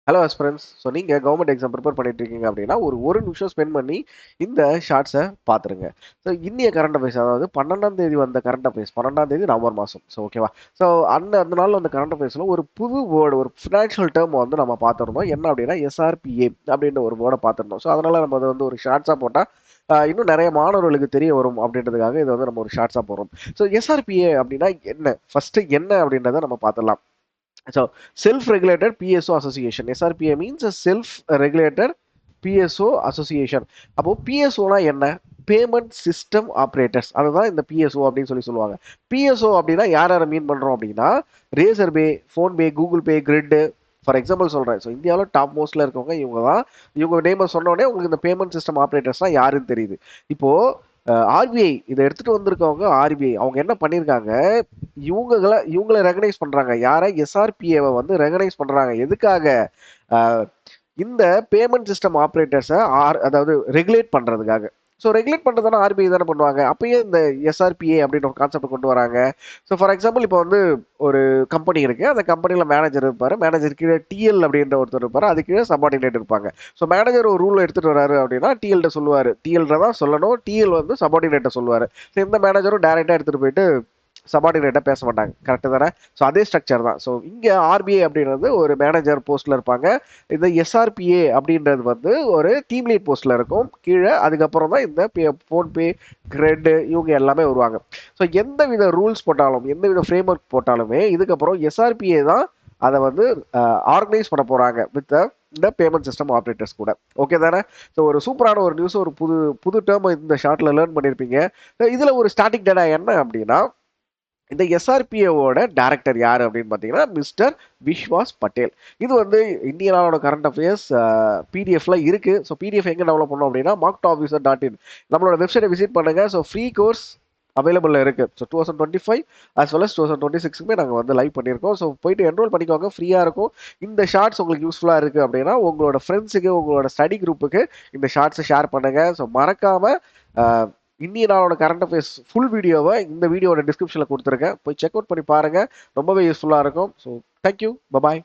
Hello aspirants. So நீங்கள் government exam prepare பண்ணிட்டு இருக்கீங்க அப்படின்னா ஒரு நிமிஷம் ஸ்பெண்ட் பண்ணி இந்த ஷார்ட்ஸை பார்த்துருங்க. ஸோ இன்னைய கரண்ட் அஃபேர்ஸ், அதாவது 12ஆம் தேதி வந்த கரண்ட் அஃபேர்ஸ், 12ஆம் தேதி நவம்பர் மாதம். ஸோ ஓகேவா. ஸோ அந்த நாள் வந்த கரண்ட் அஃபேர்ஸில் ஒரு புது வேர்டு, ஒரு ஃபினான்ஷியல் டேர்ம் வந்து நம்ம பார்த்துருந்தோம். என்ன அப்படின்னா எஸ்ஆர்பிஏ அப்படின்ற ஒரு வேர்டை பார்த்துருந்தோம். ஸோ அதனால நம்ம அதை வந்து ஒரு ஷார்ட்ஸாக போட்டால் இன்னும் நிறைய மாணவர்களுக்கு தெரிய வரும் அப்படின்றதுக்காக இதை வந்து நம்ம ஒரு ஷார்ட்ஸாக போடுறோம். ஸோ எஸ்ஆர்பிஏ அப்படின்னா என்ன, ஃபர்ஸ்ட் என்ன அப்படின்றத நம்ம பார்த்துடலாம். So, self-regulated PSO association. SRPA means a self-regulated PSO association. அப்போ PSOனா என்ன? Payment system operators. அதுதான் இந்த PSO அப்படின்னு சொல்லுவாங்க. PSO அப்படின்னா யார் யாரை மீன் பண்றோம் அப்படின்னா Razorpay, PhonePe, Google pay, CRED. For example சொல்றேன். ஸோ இந்தியாவில் டாப் மோஸ்ட்ல இருக்கவங்க இவங்க தான். இவங்க நேம் சொன்ன உடனே உங்களுக்கு இந்த பேமெண்ட் சிஸ்டம் ஆப்ரேட்டர்ஸ்லாம் யாருன்னு தெரியுது. இப்போ ஆர்பிஐ இதை எடுத்துட்டு வந்திருக்கவங்க. ஆர்பிஐ அவங்க என்ன பண்ணியிருக்காங்க, இவங்களை ரெகனைஸ் பண்றாங்க. யாரை? எஸ்ஆர்பிஏவை வந்து ரெகனைஸ் பண்றாங்க. எதுக்காக? இந்த பேமெண்ட் சிஸ்டம் ஆப்ரேட்டர்ஸை அதாவது ரெகுலேட் பண்றதுக்காக. ஸோ ரெகுலேட் பண்ணுறதுனா ஆர்பிஐ தானே பண்ணுவாங்க. அப்பயே இந்த எஸ்ஆர்பிஏ அப்படின்னு ஒரு கான்செப்ட் கொண்டு வராங்க. ஸோ ஃபார் எக்ஸாம்பிள் இப்போ வந்து ஒரு கம்பெனி இருக்கு. அந்த கம்பெனியில் மேனேஜர் இருப்பார். மேனேஜர் கீழே டிஎல் அப்படின்ற ஒருத்தர் இருப்பார். அது கீழே சபார்டினேட் இருப்பாங்க. ஸோ மேனேஜர் ஒரு ரூல் எடுத்துட்டு வராரு அப்படின்னா டிஎல்கிட்ட சொல்லுவார். டிஎல்கிட்ட தான் சொல்லணும். டிஎல் வந்து சபார்டினேட்டை சொல்லுவார். ஸோ இந்த மேனேஜரும் டேரெக்டாக எடுத்துட்டு போயிட்டு சபார்டினேட்டாக பேச மாட்டாங்க. கரெக்டு தானே? ஸோ அதே ஸ்ட்ரக்சர் தான். ஸோ இங்கே ஆர்பிஐ அப்படின்றது ஒரு மேனேஜர் போஸ்ட்டில் இருப்பாங்க. இந்த எஸ்ஆர்பிஏ அப்படின்றது வந்து ஒரு டீம் லீட் போஸ்ட்டில் இருக்கும் கீழே. அதுக்கப்புறம் தான் இந்த ஃபோன்பே, கிரெட் இவங்க எல்லாமே வருவாங்க. ஸோ எந்த வித ரூல்ஸ் போட்டாலும், எந்த வித ஃப்ரேம் ஒர்க் போட்டாலுமே இதுக்கப்புறம் எஸ்ஆர்பிஏ தான் அதை வந்து ஆர்கனைஸ் பண்ண போகிறாங்க வித் இந்த பேமெண்ட் சிஸ்டம் ஆப்ரேட்டர்ஸ் கூட. ஓகே தானே? ஸோ ஒரு சூப்பரான ஒரு நியூஸ், ஒரு புது டேர்ம் இந்த ஷார்ட்டில் லேர்ன் பண்ணியிருப்பீங்க. இதில் ஒரு ஸ்டாட்டிக் டேட்டா என்ன அப்படின்னா, இந்த எஸ்ஆர்பிஏவோட டைரக்டர் யாரு அப்படின்னு பார்த்தீங்கன்னா மிஸ்டர் விஸ்வாஸ் பட்டேல். இது வந்து இந்தியனோட கரண்ட் அஃபேர்ஸ் பிடிஎஃப்ல இருக்கு. ஸோ பிடிஎஃப் எங்கே டெவலப் பண்ணோம் அப்படின்னா marktoffisar.in நம்மளோட வெப்சைட்டை விசிட் பண்ணுங்க. ஸோ ஃப்ரீ கோர்ஸ் அவைலபிள் இருக்கு. ஸோ 2025 as well as 2026க்குமே நாங்கள் வந்து லைவ் பண்ணியிருக்கோம். ஸோ போயிட்டு என்ரோல் பண்ணிக்கோங்க, ஃப்ரீயாக இருக்கும். இந்த ஷார்ட்ஸ் உங்களுக்கு யூஸ்ஃபுல்லாக இருக்குது அப்படின்னா உங்களோட ஃப்ரெண்ட்ஸுக்கு, உங்களோட ஸ்டடி குரூப்புக்கு இந்த ஷார்ட்ஸை ஷேர் பண்ணுங்க. ஸோ மறக்காம இந்திய நாளோட கரண்ட் அஃபேர்ஸ் ஃபுல் வீடியோவை இந்த வீடியோட டிஸ்கிரிப்ஷனில் கொடுத்துருக்கேன். போய் செக் அவுட் பண்ணி பாருங்க. ரொம்பவே யூஸ்ஃபுல்லாக இருக்கும். So thank you, bye bye.